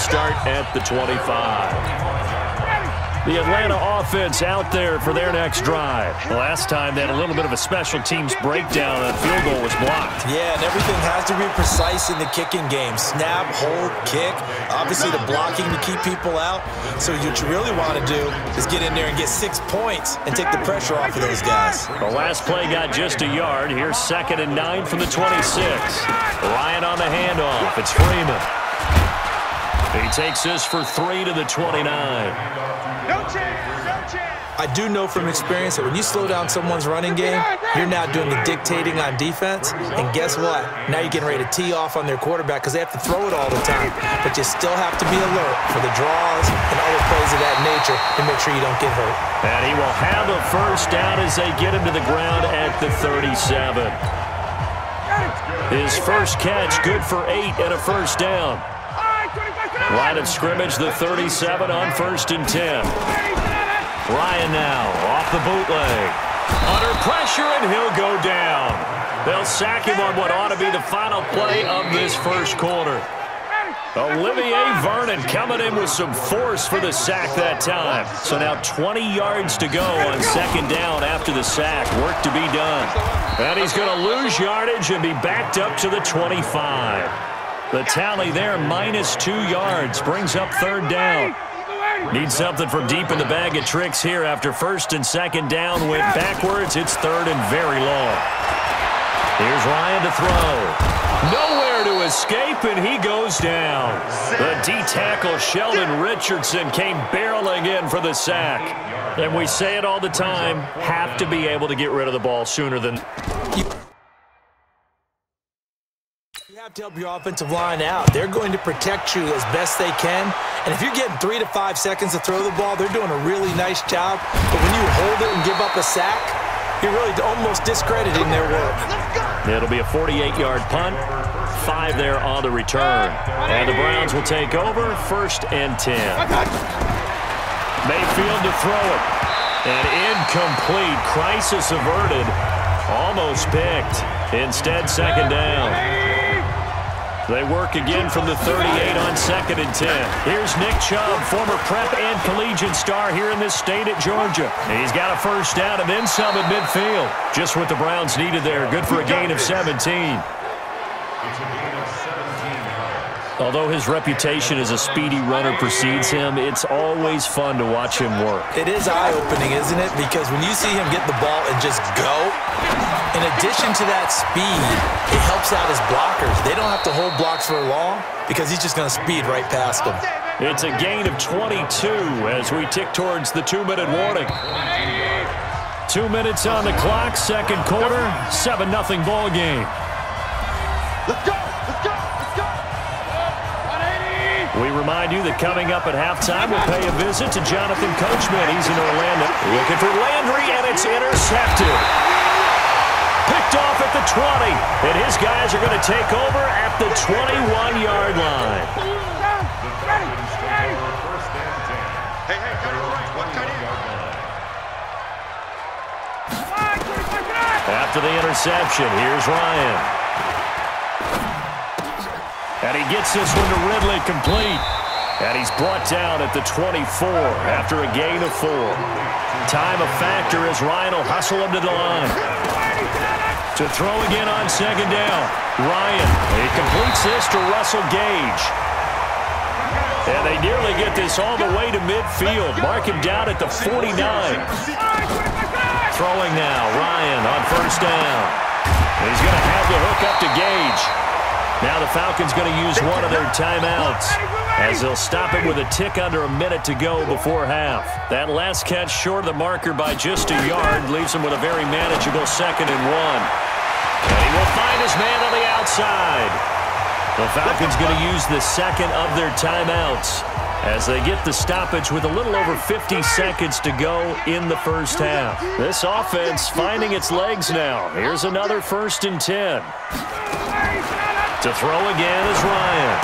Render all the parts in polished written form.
start at the 25. The Atlanta offense out there for their next drive. Last time they had a little bit of a special teams breakdown. A field goal was blocked. Yeah, and everything has to be precise in the kicking game. Snap, hold, kick. Obviously the blocking to keep people out. So what you really want to do is get in there and get 6 points and take the pressure off of those guys. The last play got just a yard. Here's 2nd and 9 from the 26. Ryan on the handoff. It's Freeman. He takes this for 3 to the 29. No chance, no chance. I do know from experience that when you slow down someone's running game, you're now doing the dictating on defense. And guess what? Now you're getting ready to tee off on their quarterback because they have to throw it all the time. But you still have to be alert for the draws and other plays of that nature to make sure you don't get hurt. And he will have a first down as they get him to the ground at the 37. His first catch, good for 8 and a first down. Line of scrimmage, the 37 on 1st and 10. Ryan now off the bootleg. Under pressure, and he'll go down. They'll sack him on what ought to be the final play of this first quarter. Olivier Vernon coming in with some force for the sack that time. So now 20 yards to go on 2nd down after the sack. Work to be done. And he's going to lose yardage and be backed up to the 25. The tally there, -2 yards, brings up 3rd down. Need something from deep in the bag of tricks here after 1st and 2nd down. Went backwards. It's 3rd and very long. Here's Ryan to throw. Nowhere to escape, and he goes down. The D-tackle, Sheldon Richardson, came barreling in for the sack. And we say it all the time, have to be able to get rid of the ball sooner than... You have to help your offensive line out. They're going to protect you as best they can. And if you're getting 3 to 5 seconds to throw the ball, they're doing a really nice job. But when you hold it and give up a sack, you're really almost discrediting their work. It'll be a 48-yard punt. 5 there on the return. And the Browns will take over 1st and 10. Mayfield to throw it. And incomplete. Crisis averted. Almost picked. Instead, 2nd down. They work again from the 38 on 2nd and 10. Here's Nick Chubb, former prep and collegiate star here in this state at Georgia. He's got a first down and then some at midfield. Just what the Browns needed there. Good for a gain of 17. Although his reputation as a speedy runner precedes him, it's always fun to watch him work. It is eye-opening, isn't it? Because when you see him get the ball and just go, in addition to that speed, it helps out his blockers. They don't have to hold blocks for long because he's just going to speed right past them. It's a gain of 22 as we tick towards the 2-minute warning. 2 minutes on the clock, 2nd quarter, 7-0 ball game. Let's go, let's go, let's go. We remind you that coming up at halftime, we'll pay a visit to Jonathan Coachman. He's in Orlando. Looking for Landry, and it's intercepted. Picked off at the 20, and his guys are going to take over at the 21-yard line. Hey, cut it right. What cut in? After the interception, here's Ryan. And he gets this one to Ridley complete. And he's brought down at the 24 after a gain of 4. Time a factor as Ryan will hustle him to the line. To throw again on 2nd down. Ryan, he completes this to Russell Gage. And they nearly get this all the way to midfield. Mark him down at the 49. Throwing now, Ryan on 1st down. He's going to have the hook up to Gage. Now the Falcons going to use one of their timeouts as they'll stop it with a tick under a minute to go before half. That last catch short of the marker by just a yard leaves him with a very manageable 2nd and 1. And he will find his man on the outside. The Falcons going to use the 2nd of their timeouts as they get the stoppage with a little over 50 seconds to go in the first half. This offense finding its legs now. Here's another 1st and 10. To throw again is Ryan.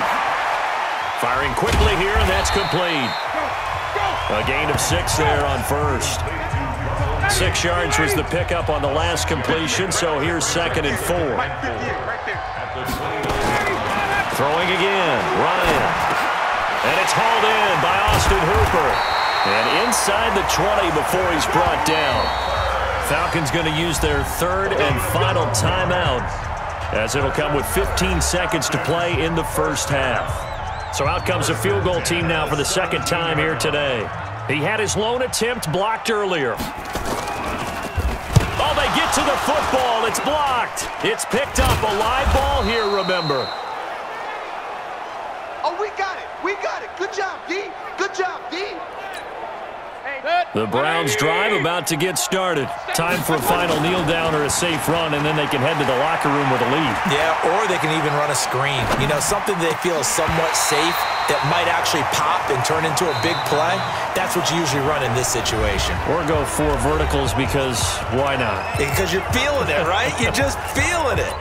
Firing quickly here, and that's complete. A gain of 6 there on 1st. 6 yards was the pickup on the last completion, so here's 2nd and 4. Throwing again, Ryan. And it's hauled in by Austin Hooper. And inside the 20 before he's brought down. Falcons going to use their third and final timeout, as it'll come with 15 seconds to play in the first half. So out comes a field goal team now for the second time here today. He had his lone attempt blocked earlier. Oh, they get to the football. It's blocked. It's picked up. A live ball here, remember. Oh, we got it. We got it. Good job, D. Good job, D. The Browns drive about to get started. Time for a final kneel down or a safe run, and then they can head to the locker room with a lead. Yeah, or they can even run a screen. You know, something they feel is somewhat safe that might actually pop and turn into a big play. That's what you usually run in this situation. Or go 4 verticals because why not? Because you're feeling it, right? You're just feeling it.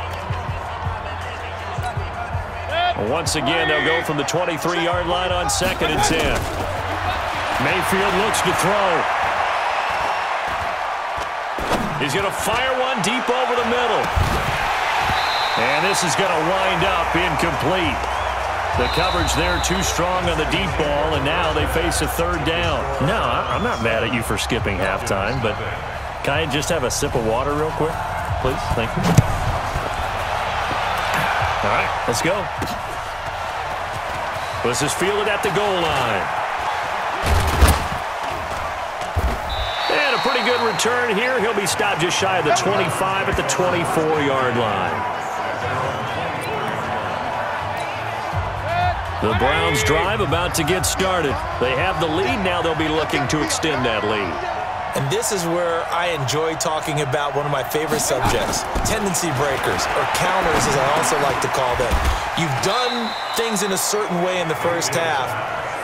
Once again, they'll go from the 23-yard line on 2nd and 10. Mayfield looks to throw. He's going to fire one deep over the middle. And this is going to wind up incomplete. The coverage there too strong on the deep ball, and now they face a 3rd down. No, I'm not mad at you for skipping halftime, but can I just have a sip of water real quick? Please, thank you. All right, let's go. This is fielded at the goal line. And a pretty good return here. He'll be stopped just shy of the 25 at the 24-yard line. The Browns drive about to get started. They have the lead. Now they'll be looking to extend that lead. And this is where I enjoy talking about one of my favorite subjects, tendency breakers, or counters as I also like to call them. You've done things in a certain way in the first half,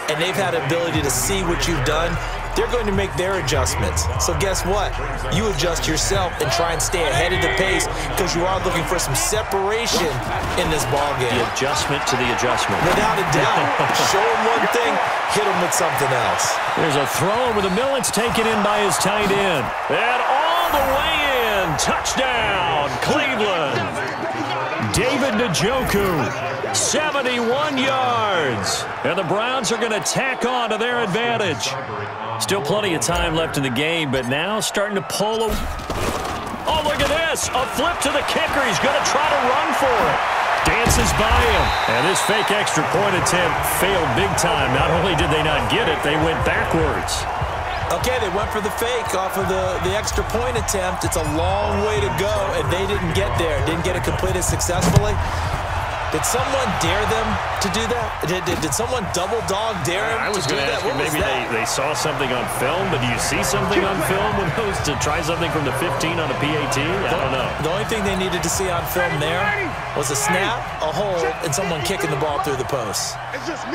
and they've had the ability to see what you've done. They're going to make their adjustments. So guess what? You adjust yourself and try and stay ahead of the pace because you are looking for some separation in this ballgame. The adjustment to the adjustment. Without a doubt. Show them one thing, hit them with something else. There's a throw over the middle. It's taken in by his tight end. And all the way in. Touchdown, Cleveland. David Njoku, 71 yards. And the Browns are going to tack on to their advantage. Still plenty of time left in the game, but now starting to pull. Oh, look at this. A flip to the kicker. He's going to try to run for it. Dances by him. And this fake extra point attempt failed big time. Not only did they not get it, they went backwards. Okay, they went for the fake off of the extra point attempt. It's a long way to go, and they didn't get there. Didn't get it completed successfully. Did someone dare them to do that? Did someone double dog dare him to do that? I was going to ask you, maybe they saw something on film, but do you see something on film with those to try something from the 15 on a PAT? I don't know. The only thing they needed to see on film there was a snap, a hold, and someone kicking the ball through the posts.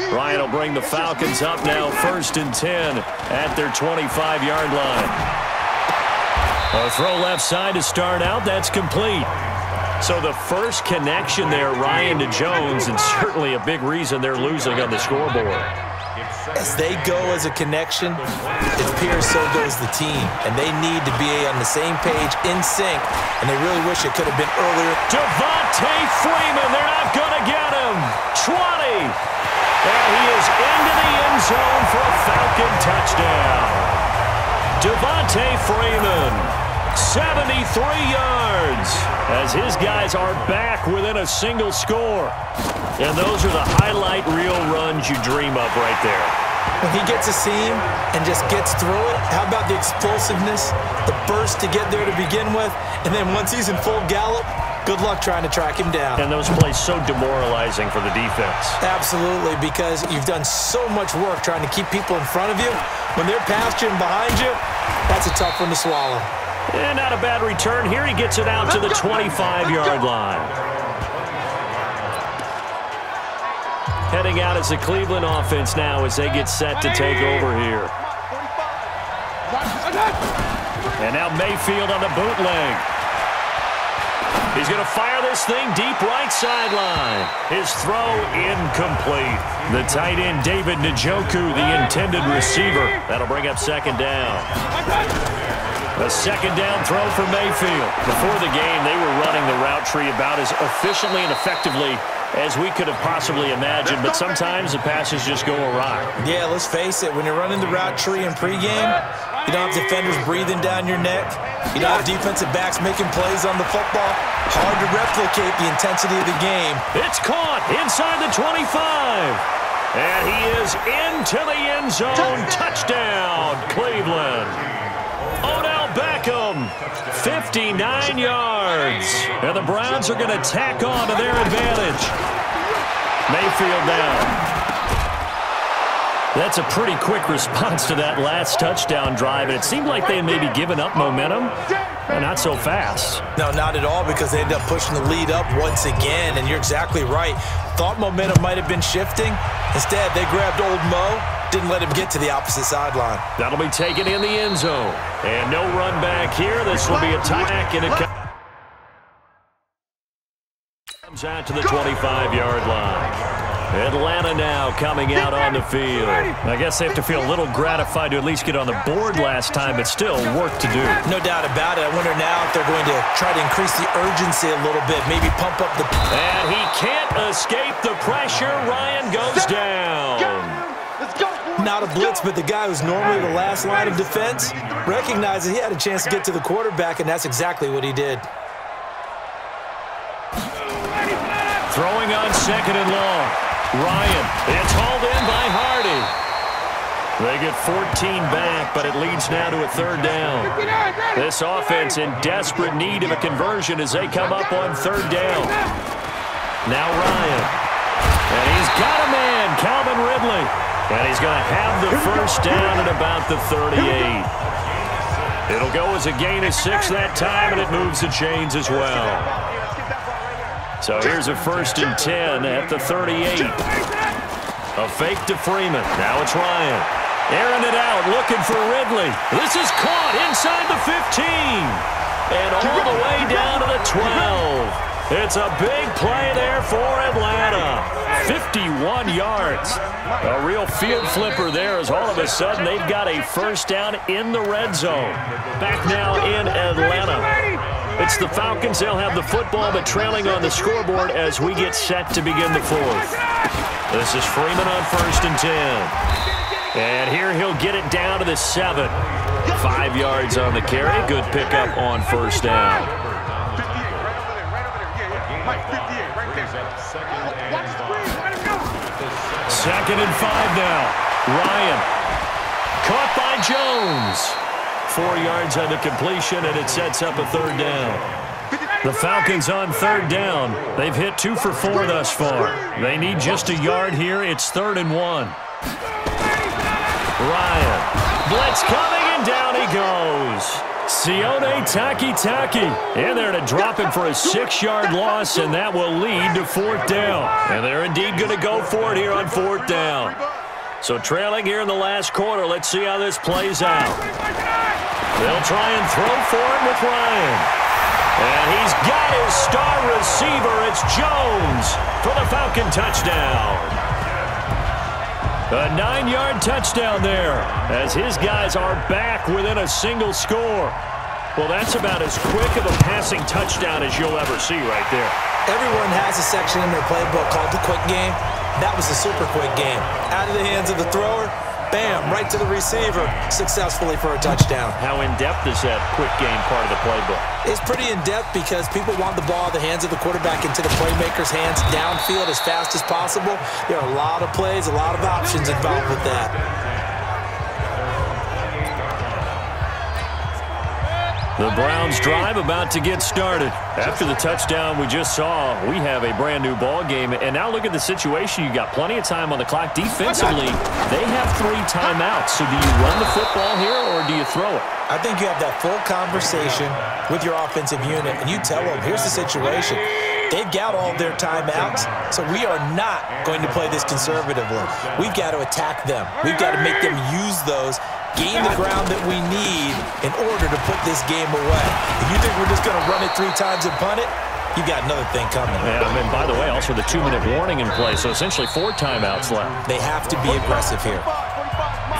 Ryan will bring the Falcons up now 1st and 10 at their 25-yard line. A throw left side to start out. That's complete. So the first connection there, Ryan to Jones, and certainly a big reason they're losing on the scoreboard. As they go as a connection, it appears so goes the team. And they need to be on the same page, in sync, and they really wish it could have been earlier. Devontae Freeman, they're not going to get him. 20. And he is into the end zone for a Falcon touchdown. Devontae Freeman, 73 yards, as his guys are back within a single score. And those are the highlight reel runs you dream of right there. When he gets a seam and just gets through it, how about the explosiveness, the burst to get there to begin with, and then once he's in full gallop, good luck trying to track him down. And those plays so demoralizing for the defense. Absolutely, because you've done so much work trying to keep people in front of you. When they're past you and behind you, that's a tough one to swallow. And not a bad return here. He gets it out to the 25-yard line. Heading out as the Cleveland offense now as they get set to take over here. And now Mayfield on the bootleg. He's going to fire this thing deep right sideline. His throw incomplete. The tight end, David Njoku, the intended receiver. That'll bring up 2nd down. A second down throw for Mayfield. Before the game, they were running the route tree about as efficiently and effectively as we could have possibly imagined, but sometimes the passes just go awry. Yeah, let's face it. When you're running the route tree in pregame, you don't have defenders breathing down your neck. You don't have defensive backs making plays on the football. Hard to replicate the intensity of the game. It's caught inside the 25. And he is into the end zone. Touchdown, Cleveland. Odell Beckham, 59 yards. And the Browns are going to tack on to their advantage. Mayfield down. That's a pretty quick response to that last touchdown drive, and it seemed like they had maybe given up momentum. Not so fast. No, not at all, because they ended up pushing the lead up once again, and you're exactly right. Thought momentum might have been shifting. Instead, they grabbed old Mo, didn't let him get to the opposite sideline. That'll be taken in the end zone. And no run back here. This will be a touchback, and it comes out to the 25-yard line. Atlanta now coming out on the field. I guess they have to feel a little gratified to at least get on the board last time, but still work to do. No doubt about it. I wonder now if they're going to try to increase the urgency a little bit, maybe pump up the... And he can't escape the pressure. Ryan goes down. Not a blitz, but the guy who's normally the last line of defense recognized that he had a chance to get to the quarterback, and that's exactly what he did. Throwing on second and long. Ryan, it's hauled in by Hardy. They get 14 back, but it leads now to a third down. This offense in desperate need of a conversion as they come up on third down. Now Ryan. And he's got a man, Calvin Ridley. And he's going to have the first down at about the 38. It'll go as a gain of 6 that time, and it moves the chains as well. So here's a 1st and 10 at the 38. A fake to Freeman. Now it's Ryan. Airing it out, looking for Ridley. This is caught inside the 15. And all the way down to the 12. It's a big play there for Atlanta. 51 yards. A real field flipper there as all of a sudden they've got a first down in the red zone. Back now in Atlanta. It's the Falcons. They'll have the football, but trailing on the scoreboard as we get set to begin the fourth. This is Freeman on 1st and 10. And here he'll get it down to the 7. 5 yards on the carry. Good pickup on first down. Second and 5 now. Ryan. Caught by Jones. 4 yards on the completion, and it sets up a third down. The Falcons on third down. They've hit 2 for 4 thus far. They need just a yard here. It's 3rd and 1. Ryan. Blitz coming, and down he goes. Sione Takitaki in there to drop him for a 6-yard loss, and that will lead to 4th down. And they're indeed going to go for it here on 4th down. So trailing here in the last quarter, let's see how this plays out. They'll try and throw for him with Ryan. And he's got his star receiver. It's Jones for the Falcon touchdown. A 9-yard touchdown there as his guys are back within a single score. Well, that's about as quick of a passing touchdown as you'll ever see right there. Everyone has a section in their playbook called the quick game. That was a super quick game. Out of the hands of the thrower, bam, right to the receiver, successfully for a touchdown. How in-depth is that quick game part of the playbook? It's pretty in-depth because people want the ball in the hands of the quarterback into the playmaker's hands downfield as fast as possible. There are a lot of plays, a lot of options involved with that. The Browns drive about to get started. After the touchdown we just saw, we have a brand new ball game. And now look at the situation. You got plenty of time on the clock. Defensively, they have 3 timeouts. So do you run the football here or do you throw it? I think you have that full conversation with your offensive unit, and you tell them, here's the situation. They've got all their timeouts, so we are not going to play this conservatively. We've got to attack them. We've got to make them use those, gain the ground that we need in order to put this game away. If you think we're just going to run it 3 times and punt it, you got another thing coming. Yeah, and by the way, also the 2-minute warning in play, so essentially 4 timeouts left. They have to be aggressive here.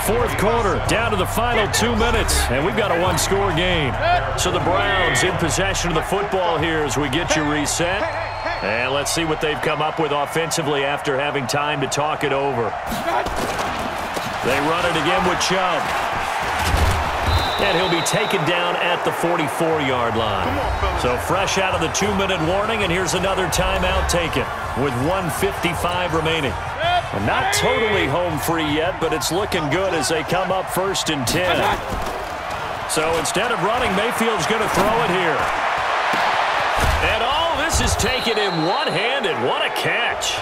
Fourth quarter, down to the final 2 minutes, and we've got a one-score game. So the Browns in possession of the football here as we get you reset. And let's see what they've come up with offensively after having time to talk it over. They run it again with Chubb. And he'll be taken down at the 44-yard line. So fresh out of the 2-minute warning, and here's another timeout taken with 1:55 remaining. And not totally home free yet, but it's looking good as they come up 1st and 10. So instead of running, Mayfield's going to throw it here. And all this is taken in one-handed. What a catch.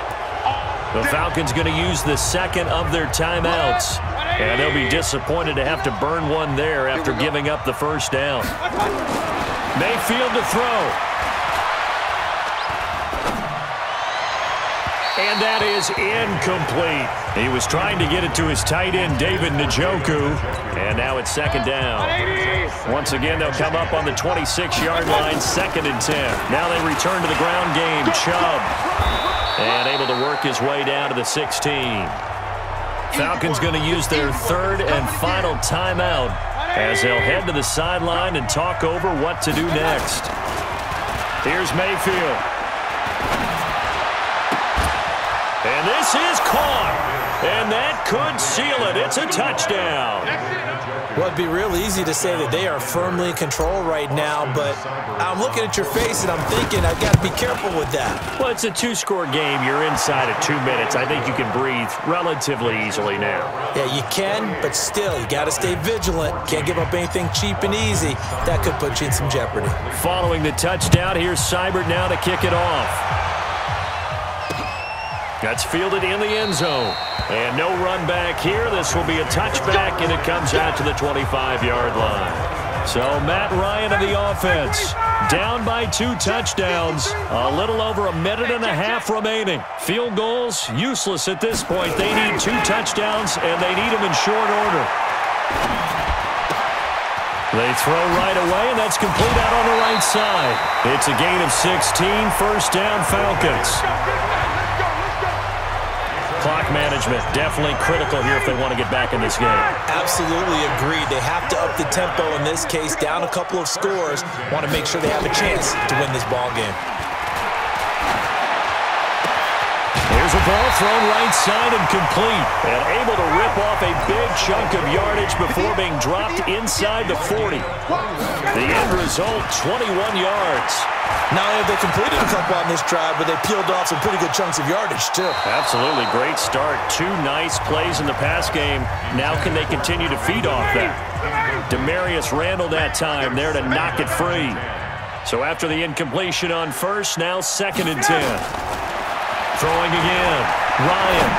The Falcons going to use the second of their timeouts. And they'll be disappointed to have to burn one there after giving up the first down. Mayfield to throw. And that is incomplete. He was trying to get it to his tight end, David Njoku. And now it's 2nd down. Once again, they'll come up on the 26-yard line, 2nd and 10. Now they return to the ground game. Chubb. And able to work his way down to the 16. Falcons going to use their 3rd and final timeout as they'll head to the sideline and talk over what to do next. Here's Mayfield. And this is caught. And that could seal it. It's a touchdown. Well, it'd be real easy to say that they are firmly in control right now, but I'm looking at your face and I'm thinking I've got to be careful with that. Well, it's a 2-score game. You're inside of 2 minutes. I think you can breathe relatively easily now. Yeah, you can, but still, you got to stay vigilant. Can't give up anything cheap and easy. That could put you in some jeopardy. Following the touchdown, here's Seibert now to kick it off. That's fielded in the end zone. And no run back here. This will be a touchback, and it comes out to the 25-yard line. So Matt Ryan of the offense, down by 2 touchdowns. A little over a minute and a half remaining. Field goals, useless at this point. They need 2 touchdowns, and they need them in short order. They throw right away, and that's complete out on the right side. It's a gain of 16, 1st down Falcons. Clock management, definitely critical here if they want to get back in this game. Absolutely agreed. They have to up the tempo in this case, down a couple of scores. Want to make sure they have a chance to win this ball game. Here's a ball thrown right side and complete. And able to rip off a big chunk of yardage before being dropped inside the 40. The end result, 21 yards. Not only have they completed a couple on this drive, but they peeled off some pretty good chunks of yardage, too. Absolutely. Great start. 2 nice plays in the pass game. Now can they continue to feed off that? Demarius Randall that time there to knock it free. So after the incompletion on first, now 2nd and 10. Throwing again. Ryan.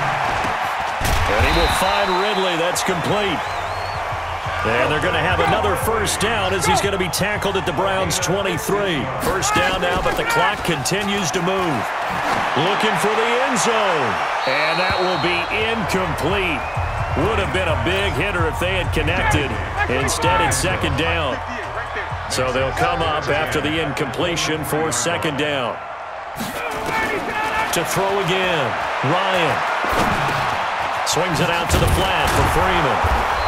And he will find Ridley. That's complete. And they're going to have another first down as he's going to be tackled at the Browns' 23. First down now, but the clock continues to move. Looking for the end zone. And that will be incomplete. Would have been a big hitter if they had connected. Instead, it's 2nd down. So they'll come up after the incompletion for 2nd down. To throw again. Ryan. Swings it out to the flat for Freeman.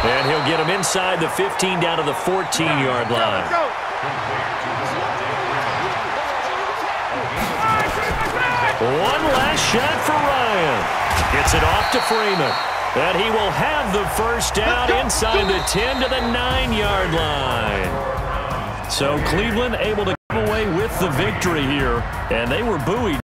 And he'll get him inside the 15 down to the 14-yard line. One last shot for Ryan. Gets it off to Freeman. And he will have the first down inside the 10 to the 9-yard line. So Cleveland able to come away with the victory here. And they were buoyed